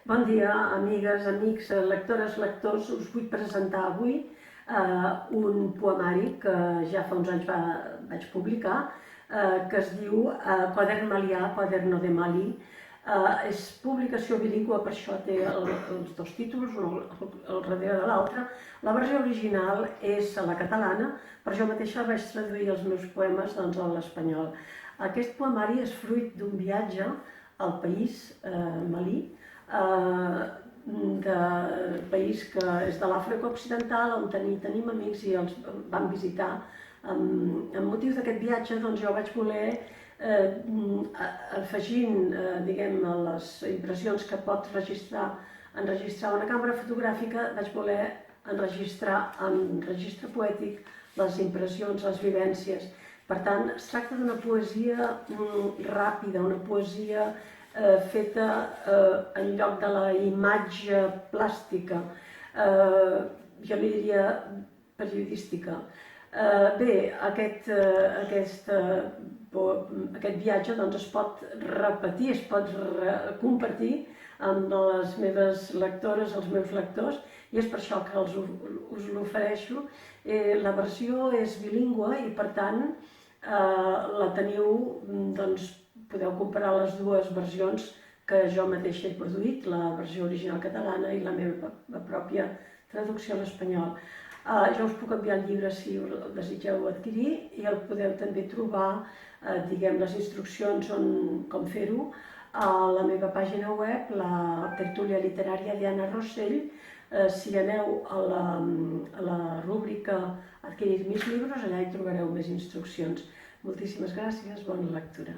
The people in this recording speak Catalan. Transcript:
Bon dia, amigues, amics, lectores, lectors. Us vull presentar avui un poemari que ja fa uns anys vaig publicar, que es diu Quadern Malià, Quaderno de Mali. És publicació bilingüe, per això té els dos títols, un al darrere de l'altre. La versió original és la catalana, però jo mateixa vaig traduir els meus poemes a l'espanyol. Aquest poemari és fruit d'un viatge al país Malí, país que és de l'Àfrica Occidental, on tenim amics i els vam visitar. Amb motiu d'aquest viatge jo vaig voler, afegint a les impressions que pot enregistrar una càmera fotogràfica, vaig voler enregistrar en registre poètic les impressions, les vivències. Per tant, es tracta d'una poesia ràpida, una poesia feta en lloc de la imatge plàstica, jo li diria periodística. Bé, aquest viatge es pot repetir, es pot compartir amb les meves lectores, els meus lectors, i és per això que us l'ofereixo. La versió és bilingüe i, per tant, la teniu, podeu comparar les dues versions que jo mateixa he produït, la versió original catalana i la meva pròpia traducció a l'espanyol. Jo us puc enviar el llibre si el desitgeu adquirir i el podeu també trobar, les instruccions com fer-ho, a la meva pàgina web, la tertúlia literària d'Anna Rossell. Si aneu a la rúbrica Adquirir mis libros, allà hi trobareu més instruccions. Moltíssimes gràcies, bona lectura.